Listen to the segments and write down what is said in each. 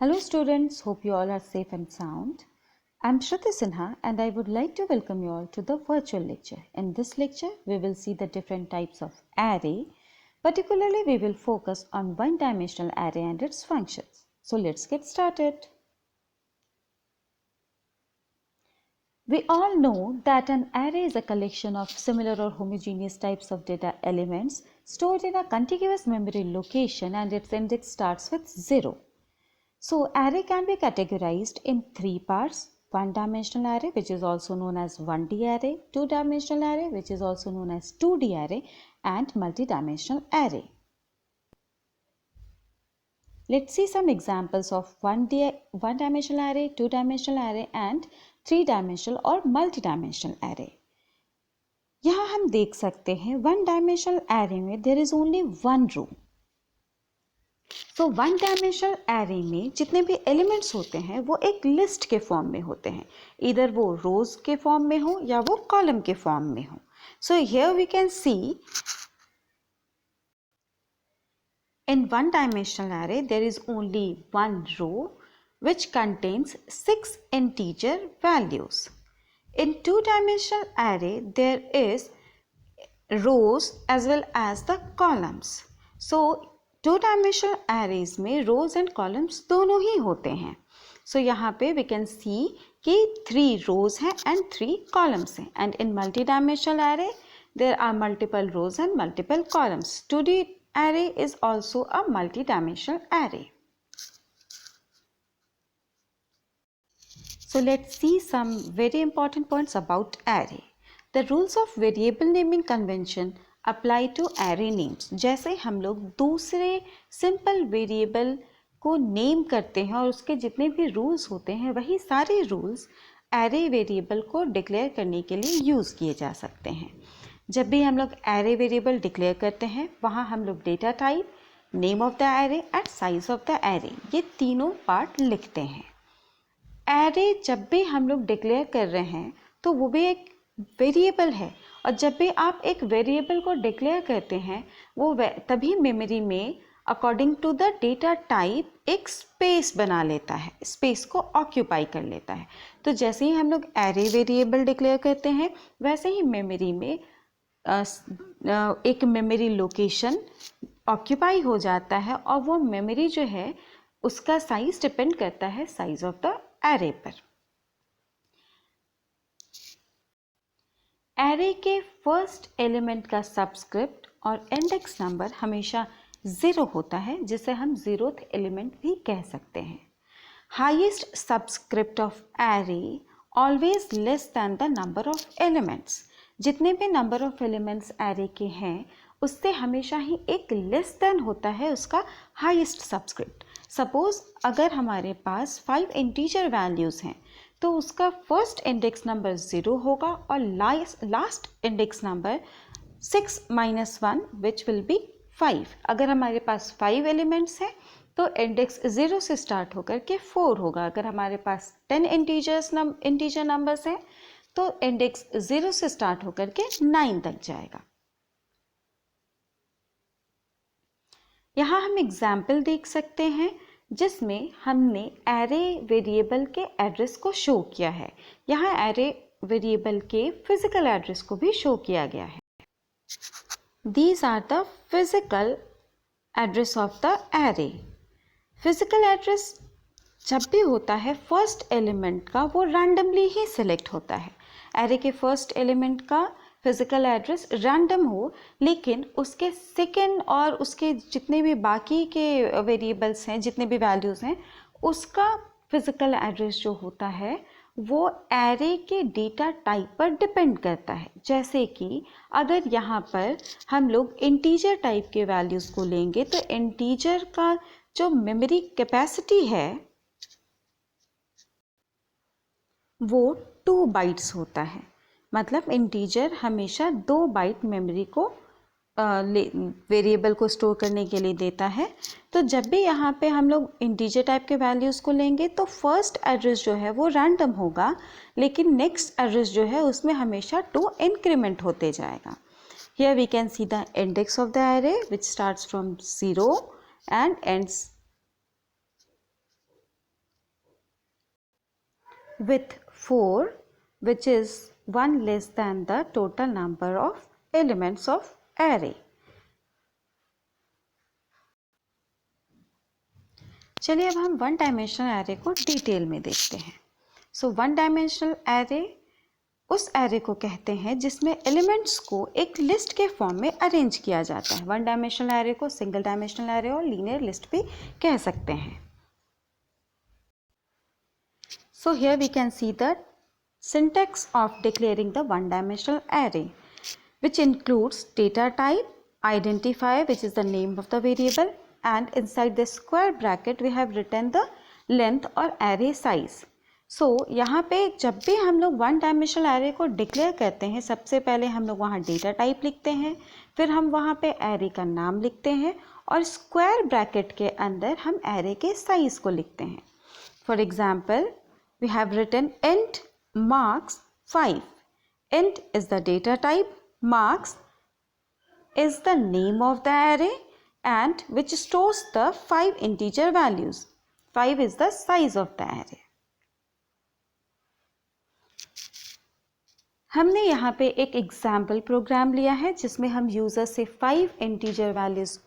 Hello students, hope you all are safe and sound. I am Shruti Sinha and I would like to welcome you all to the virtual lecture. In this lecture, we will see the different types of array. Particularly, we will focus on one-dimensional array and its functions. So let's get started. We all know that an array is a collection of similar or homogeneous types of data elements stored in a contiguous memory location and its index starts with 0. So array can be categorized in three parts: one-dimensional array, which is also known as 1D array, two-dimensional array, which is also known as 2D array, and multi-dimensional array. Let's see some examples of one-dimensional array, two-dimensional array, and three-dimensional or multi-dimensional array. यहाँ हम देख सकते हैं one-dimensional array में there is only one row. तो one dimensional array में जितने भी एलिमेंट्स होते हैं वो एक लिस्ट के फॉर्म में होते हैं, इधर वो रोज के फॉर्म में हो या वो कॉलम के फॉर्म में हो. So here we can see in one dimensional array there is only one row which contains 6 integer values. In two-dimensional array there is rows as well as the columns. So two-dimensional arrays में rows and columns दोनों ही होते हैं. So यहाँ पे we can see कि 3 rows हैं and 3 columns हैं. And in multi-dimensional array there are multiple rows and multiple columns. 2D array is also a multi-dimensional array. So let's see some very important points about array. The rules of variable naming convention apply to array names. जैसे हम लोग दूसरे simple variable को name करते हैं और उसके जितने भी रूल्स होते हैं वही सारे रूल्स एरे वेरिएबल को डिक्लेयर करने के लिए यूज़ किए जा सकते हैं. जब भी हम लोग एरे वेरिएबल डिक्लेयर करते हैं वहाँ हम लोग data type, name of the array and size of the array, ये तीनों पार्ट लिखते हैं. एरे जब भी हम लोग डिक्लेयर कर रहे हैं तो वो भी एक वेरिएबल है, और जब भी आप एक वेरिएबल को डिक्लेयर करते हैं वो तभी मेमोरी में according to the data type एक स्पेस बना लेता है, स्पेस को ऑक्यूपाई कर लेता है. तो जैसे ही हम लोग एरे वेरिएबल डिक्लेयर करते हैं वैसे ही मेमोरी में एक मेमोरी लोकेशन ऑक्यूपाई हो जाता है, और वो मेमोरी जो है उसका साइज डिपेंड करता है साइज ऑफ द एरे पर. एरे के फर्स्ट एलिमेंट का सबस्क्रिप्ट और इंडेक्स नंबर हमेशा 0 होता है, जिसे हम 0th एलिमेंट भी कह सकते हैं. Highest subscript of array always less than the number of elements. जितने भी नंबर ऑफ एलिमेंट्स एरे के हैं उससे हमेशा ही एक लेस दैन होता है उसका हाईएस्ट सबस्क्रिप्ट. सपोज अगर हमारे पास 5 इंटीजर वैल्यूज़ हैं तो उसका फर्स्ट इंडेक्स नंबर 0 होगा और last index number 6 - 1 which will be 5. अगर हमारे पास 5 एलिमेंट्स हैं तो इंडेक्स 0 से स्टार्ट होकर के 4 होगा. अगर हमारे पास 10 इंटीजर नंबर्स हैं तो इंडेक्स 0 से स्टार्ट होकर के 9 तक जाएगा. यहाँ हम एग्जाम्पल देख सकते हैं जिसमें हमने एरे वेरिएबल के एड्रेस को शो किया है. यहाँ एरे वेरिएबल के फिजिकल एड्रेस को भी शो किया गया है. These are the physical address of the array. Physical address जब भी होता है फर्स्ट एलिमेंट का वो रैंडमली ही सिलेक्ट होता है. एरे के फर्स्ट एलिमेंट का फिजिकल एड्रेस रैंडम हो, लेकिन उसके सेकेंड और उसके जितने भी बाकी के वेरिएबल्स हैं, जितने भी वैल्यूज़ हैं, उसका फिजिकल एड्रेस जो होता है वो एरे के डेटा टाइप पर डिपेंड करता है. जैसे कि अगर यहाँ पर हम लोग इंटीजर टाइप के वैल्यूज़ को लेंगे तो इंटीजर का जो मेमोरी कैपेसिटी है वो 2 बाइट्स होता है. मतलब इंटीजर हमेशा 2 बाइट मेमोरी को वेरिएबल को स्टोर करने के लिए देता है. तो जब भी यहाँ पे हम लोग इंटीजर टाइप के वैल्यूज़ को लेंगे तो फर्स्ट एड्रेस जो है वो रैंडम होगा, लेकिन नेक्स्ट एड्रेस जो है उसमें हमेशा 2 इंक्रीमेंट होते जाएगा. Here we can see the index of the array which starts from 0 and ends with 4, which is 1 less than the total number of elements of array. चलिए अब हम वन डायमेंशनल एरे को डिटेल में देखते हैं. So one dimensional array उस array को कहते हैं जिसमें एलिमेंट्स को एक लिस्ट के फॉर्म में अरेंज किया जाता है. वन डायमेंशनल एरे को सिंगल डायमेंशनल एरे और लीनियर लिस्ट भी कह सकते हैं. So here we can see the syntax of declaring the one dimensional array, which includes data type, identifier which is the name of the variable, and inside the square bracket we have written the length और array size. So यहाँ पे जब भी हम लोग one dimensional array को declare करते हैं, सबसे पहले हम लोग वहाँ डेटा टाइप लिखते हैं, फिर हम वहाँ पे एरे का नाम लिखते हैं और स्क्वायर ब्रैकेट के अंदर हम एरे के साइज को लिखते हैं. For example we have written int marks 5. Int is the data type, marks is the name of the array and which stores the 5 integer values. 5 is the size of the array. हमने यहाँ पे एक example programme लिया है जिसमें हम user से 5 integer values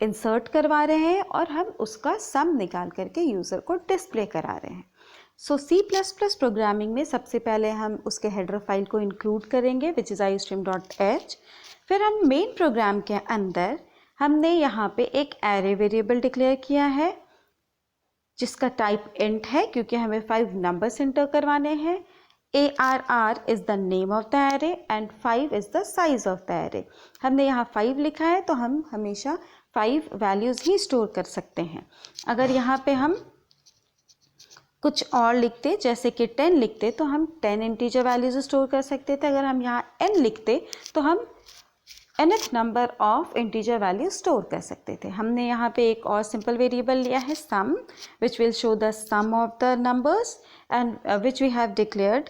insert करवा रहे हैं और हम उसका सम निकाल करके यूज़र को डिस्प्ले करा रहे हैं. सो C++ प्रोग्रामिंग में सबसे पहले हम उसके हेडर फाइल को इंक्लूड करेंगे विच इज़ iostream.h. फिर हम मेन प्रोग्राम के अंदर हमने यहाँ पे एक एरे वेरिएबल डिक्लेयर किया है जिसका टाइप इंट है क्योंकि हमें 5 नंबर्स इंटर करवाने हैं. ARR is the name of the array and 5 is the size of the array. हमने यहाँ 5 लिखा है तो हम हमेशा 5 वैल्यूज़ ही स्टोर कर सकते हैं. अगर यहाँ पे हम कुछ और लिखते जैसे कि 10 लिखते तो हम 10 इंटीजर वैल्यूज़ स्टोर कर सकते थे. अगर हम यहाँ n लिखते तो हम nth number of integer value store कर सकते थे. हमने यहाँ पे एक और सिंपल वेरिएबल लिया है sum which will show the sum of the numbers and which we have declared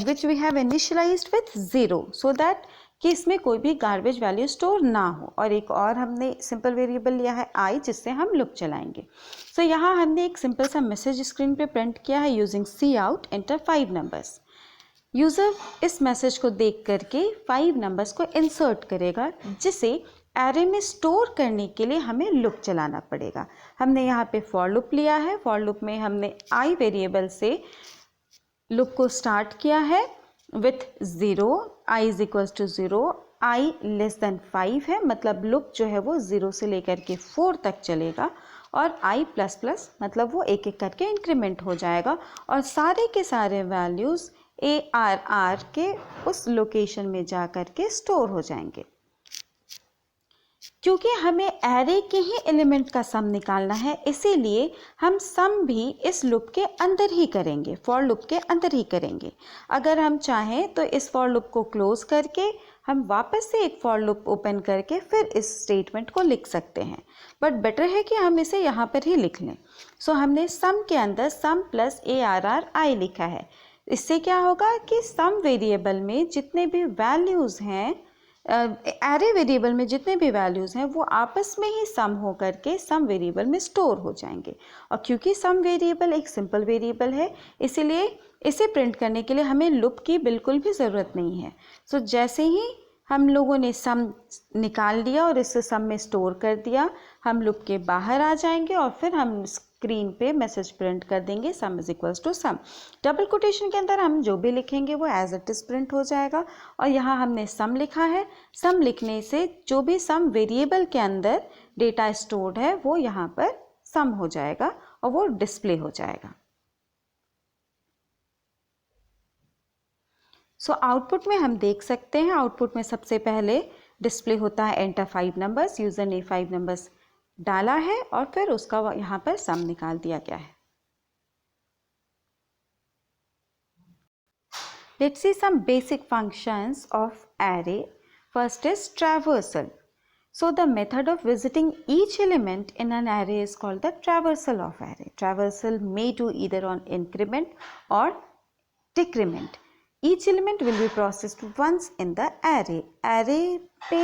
which we have initialised with 0 so that कि इसमें कोई भी गार्बेज वैल्यू स्टोर ना हो. और एक और हमने सिंपल वेरिएबल लिया है आई जिससे हम लूप चलाएंगे. सो यहाँ हमने एक सिंपल सा मैसेज स्क्रीन पे प्रिंट किया है using C out enter 5 numbers. User इस मैसेज को देख करके 5 नंबर्स को इंसर्ट करेगा जिसे एरे में स्टोर करने के लिए हमें लूप चलाना पड़ेगा. हमने यहाँ पे फॉर लूप लिया है. फॉर लूप में हमने आई वेरिएबल से लूप को स्टार्ट किया है with 0, I is equals to 0, I less than 5 है मतलब लूप जो है वो 0 से लेकर के 4 तक चलेगा और आई प्लस प्लस मतलब वो एक एक करके इंक्रीमेंट हो जाएगा और सारे के सारे वैल्यूज़ ARR के उस लोकेशन में जा कर के स्टोर हो जाएंगे. क्योंकि हमें एरे के ही एलिमेंट का सम निकालना है इसीलिए हम सम भी इस लूप के अंदर ही करेंगे, फॉर लूप के अंदर ही करेंगे. अगर हम चाहें तो इस फॉर लूप को क्लोज करके हम वापस से एक फॉर लूप ओपन करके फिर इस स्टेटमेंट को लिख सकते हैं, बट बेटर है कि हम इसे यहाँ पर ही लिख लें. सो हमने सम के अंदर सम प्लस ARR आई लिखा है. इससे क्या होगा कि सम वेरिएबल में जितने भी वैल्यूज़ हैं एरे वेरिएबल में जितने भी वैल्यूज़ हैं वो आपस में ही सम हो करके सम वेरिएबल में स्टोर हो जाएंगे. और क्योंकि सम वेरिएबल एक सिंपल वेरिएबल है इसीलिए इसे प्रिंट करने के लिए हमें लूप की बिल्कुल भी ज़रूरत नहीं है. सो जैसे ही हम लोगों ने सम निकाल लिया और इसे सम में स्टोर कर दिया, हम लूप के बाहर आ जाएंगे और फिर हम स्क्रीन पे मैसेज प्रिंट कर देंगे sum is equals to sum. Double quotation के अंदर हम जो भी लिखेंगे वो एज इट इज़ प्रिंट हो जाएगा. और यहाँ हमने सम लिखा है. सम लिखने से जो भी सम वेरिएबल के अंदर डेटा स्टोर्ड है वो यहाँ पर सम हो जाएगा और वो डिस्प्ले हो जाएगा. सो आउटपुट में हम देख सकते हैं, आउटपुट में सबसे पहले डिस्प्ले होता है एंटर 5 नंबर्स. यूज़र ने 5 नंबर्स डाला है और फिर उसका यहाँ पर सम निकाल दिया गया है. Let's see some basic functions of array. First is traversal. So the method of visiting each element in an array is called the traversal of array. Traversal may do either on increment or decrement. Each element will be processed once in the array. Array पे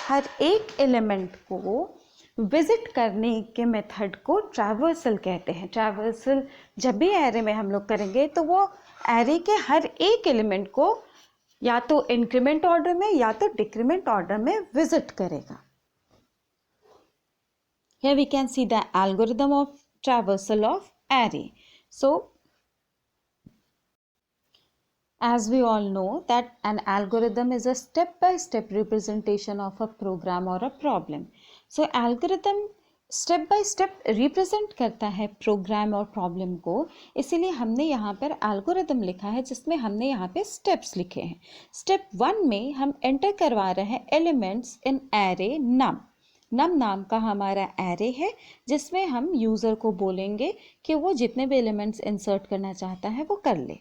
हर एक element को visit करने के method को traversal कहते हैं। Traversal जब भी एरे में हम लोग करेंगे तो वो एरे के हर एक एलिमेंट को या तो इंक्रीमेंट ऑर्डर में या तो डिक्रीमेंट ऑर्डर में विजिट करेगा। Here we can see the algorithm of traversal of array. So as we all know that an algorithm is a step-by-step representation of a program or a problem. So algorithm step by step represent करता है programme और problem को, इसीलिए हमने यहाँ पर algorithm लिखा है जिसमें हमने यहाँ पे स्टेप्स लिखे हैं। स्टेप 1 में हम एंटर करवा रहे हैं एलिमेंट्स इन एरे नम। नम नाम का हमारा एरे है जिसमें हम यूज़र को बोलेंगे कि वो जितने भी एलिमेंट्स इंसर्ट करना चाहता है वो कर ले।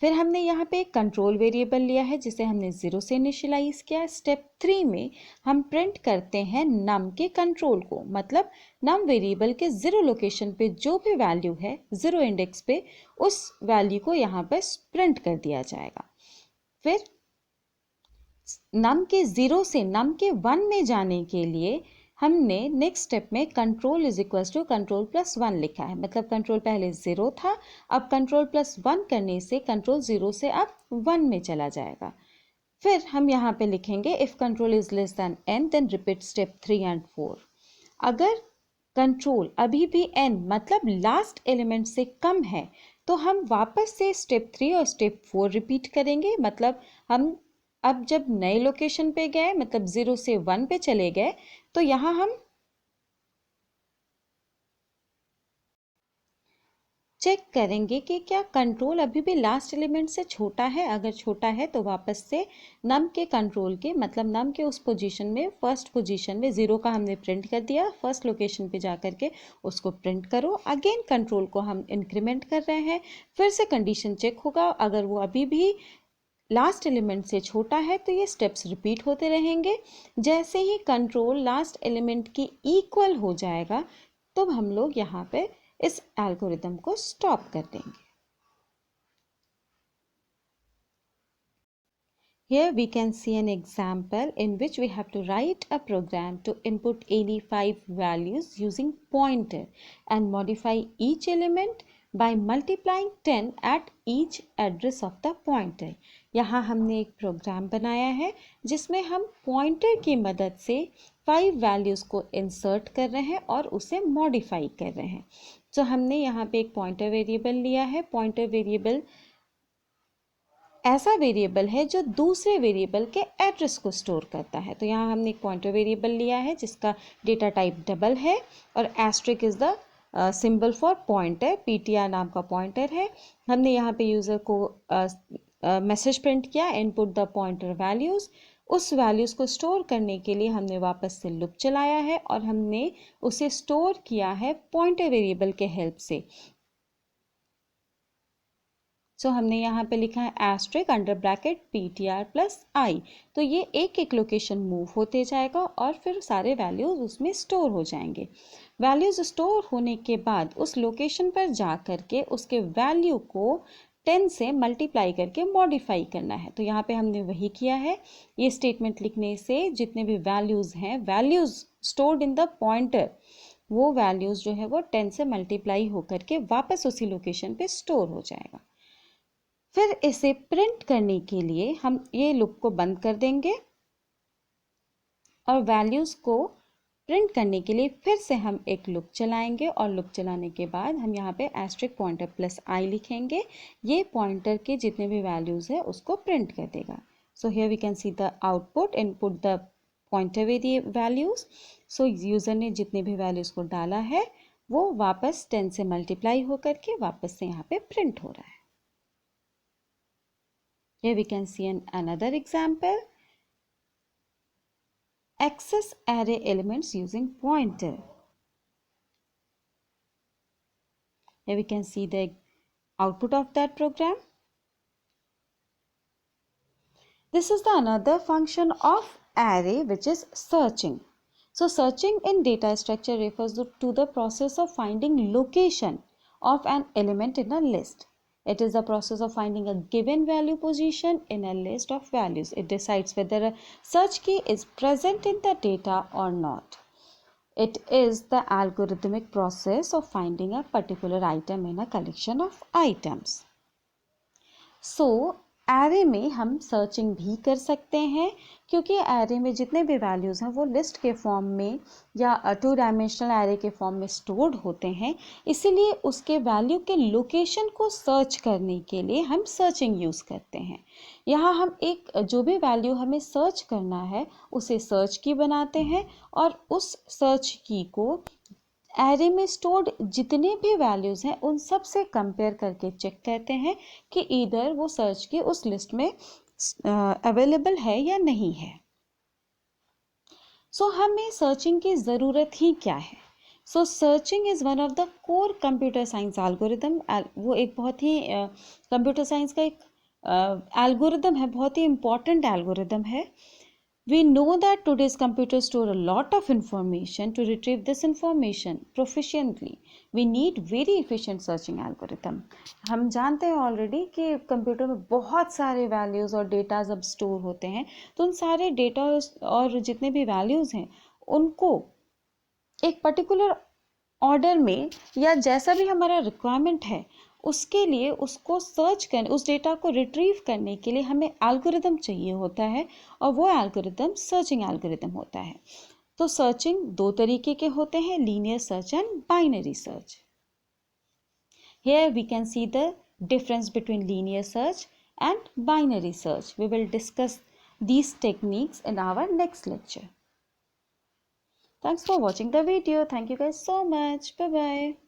फिर हमने यहाँ पे एक कंट्रोल वेरिएबल लिया है जिसे हमने 0 से इनिशियलाइज किया है। स्टेप 3 में हम प्रिंट करते हैं नम के कंट्रोल को, मतलब नम वेरिएबल के 0 लोकेशन पे जो भी वैल्यू है 0 इंडेक्स पे उस वैल्यू को यहाँ पर प्रिंट कर दिया जाएगा। फिर नम के 0 से नम के 1 में जाने के लिए हमने नेक्स्ट स्टेप में control is equals to control plus 1 लिखा है, मतलब कंट्रोल पहले 0 था, अब कंट्रोल प्लस 1 करने से कंट्रोल 0 से अब 1 में चला जाएगा। फिर हम यहाँ पे लिखेंगे if control is less than n then repeat step 3 and 4। अगर कंट्रोल अभी भी n मतलब लास्ट एलिमेंट से कम है तो हम वापस से स्टेप 3 और स्टेप 4 रिपीट करेंगे। मतलब हम अब जब नए लोकेशन पे गए, मतलब 0 से 1 पे चले गए, तो यहाँ हम चेक करेंगे कि क्या कंट्रोल अभी भी लास्ट एलिमेंट से छोटा है। अगर छोटा है तो वापस से नम के कंट्रोल के, मतलब नम के उस पोजीशन में, फर्स्ट पोजीशन में 0 का हमने प्रिंट कर दिया, फर्स्ट लोकेशन पे जा करके उसको प्रिंट करो। अगेन कंट्रोल को हम इंक्रीमेंट कर रहे हैं, फिर से कंडीशन चेक होगा, अगर वो अभी भी लास्ट एलिमेंट से छोटा है तो ये स्टेप्स रिपीट होते रहेंगे। जैसे ही कंट्रोल लास्ट एलिमेंट की इक्वल हो जाएगा तो हम लोग यहाँ पे इस एल्गोरिदम को स्टॉप कर देंगे। Here we can see an example in which we have to write a program to input any 5 values using pointer and modify each element by multiplying 10 at each address of the pointer. यहाँ हमने एक programme बनाया है जिसमें हम pointer की मदद से 5 वैल्यूज़ को इंसर्ट कर रहे हैं और उसे मॉडिफाई कर रहे हैं। तो हमने यहाँ पे एक पॉइंटर वेरिएबल लिया है। पॉइंटर वेरिएबल ऐसा वेरिएबल है जो दूसरे वेरिएबल के एड्रेस को स्टोर करता है। तो यहाँ हमने एक पॉइंटर वेरिएबल लिया है जिसका डेटा टाइप डबल है और asterisk is the symbol for pointer, ptr नाम का पॉइंटर है। हमने यहाँ पे यूज़र को मैसेज प्रिंट किया इनपुट द पॉइंटर वैल्यूज़। उस वैल्यूज़ को स्टोर करने के लिए हमने वापस से लूप चलाया है और हमने उसे स्टोर किया है पॉइंटर वेरिएबल के हेल्प से। सो हमने यहाँ पे लिखा है asterisk under bracket ptr plus i। तो ये एक एक लोकेशन मूव होते जाएगा और फिर सारे वैल्यूज़ उसमें स्टोर हो जाएंगे। वैल्यूज़ स्टोर होने के बाद उस लोकेशन पर जा कर के उसके वैल्यू को 10 से मल्टीप्लाई करके मॉडिफाई करना है। तो यहाँ पे हमने वही किया है। ये स्टेटमेंट लिखने से जितने भी वैल्यूज़ हैं, values stored in the pointer, वो वैल्यूज़ जो है वो 10 से मल्टीप्लाई होकर के वापस उसी लोकेशन पे स्टोर हो जाएगा। फिर इसे प्रिंट करने के लिए हम ये लूप को बंद कर देंगे और वैल्यूज़ को प्रिंट करने के लिए फिर से हम एक लूप चलाएंगे और लूप चलाने के बाद हम यहाँ पे एस्ट्रिक पॉइंटर प्लस आई लिखेंगे। ये पॉइंटर के जितने भी वैल्यूज़ है उसको प्रिंट कर देगा। So here we can see the output input the pointer values. So user ने जितने भी वैल्यूज़ को डाला है वो वापस 10 से मल्टीप्लाई होकर के वापस से यहाँ पे प्रिंट हो रहा है। Here we can see another example. Access array elements using pointer. Here we can see the output of that program. This is the another function of array which is searching. So searching in data structure refers to the process of finding location of an element in a list. It is the process of finding a given value position in a list of values. It decides whether a search key is present in the data or not. It is the algorithmic process of finding a particular item in a collection of items. So array में हम searching भी कर सकते हैं, क्योंकि array में जितने भी वैल्यूज़ हैं वो लिस्ट के फॉर्म में या 2 डायमेंशनल एरे के फॉर्म में स्टोर्ड होते हैं, इसीलिए उसके वैल्यू के लोकेशन को सर्च करने के लिए हम सर्चिंग यूज़ करते हैं। यहाँ हम एक जो भी वैल्यू हमें सर्च करना है उसे सर्च की बनाते हैं और उस सर्च की को एरे में स्टोर्ड जितने भी वैल्यूज़ हैं उन सब से कंपेयर करके चेक करते हैं कि इधर वो सर्च की उस लिस्ट में अवेलेबल है या नहीं है। सो हमें सर्चिंग की ज़रूरत ही क्या है? So searching is one of the core computer science algorithm. वो एक बहुत ही कंप्यूटर साइंस का एक एल्गोरिदम है, बहुत ही इम्पॉर्टेंट एल्गोरिदम है। We know that today's computers store a lot of information. To retrieve this information proficiently, we need very efficient searching algorithm. हम जानते हैं ऑलरेडी कि कंप्यूटर में बहुत सारे वैल्यूज़ और डेटाज अब स्टोर होते हैं, तो उन सारे डेटा और जितने भी वैल्यूज़ हैं उनको एक पर्टिकुलर ऑर्डर में या जैसा भी हमारा रिक्वायरमेंट है उसके लिए उसको सर्च करने, उस डेटा को रिट्रीव करने के लिए हमें एल्गोरिदम चाहिए होता है, और वो एल्गोरिदम सर्चिंग एल्गोरिदम होता है। तो सर्चिंग दो तरीके के होते हैं, linear search and binary search. Here we can see the difference between linear search and binary search. We will discuss these techniques in our next lecture. Thanks for watching the video. Thank you guys so much. Bye bye.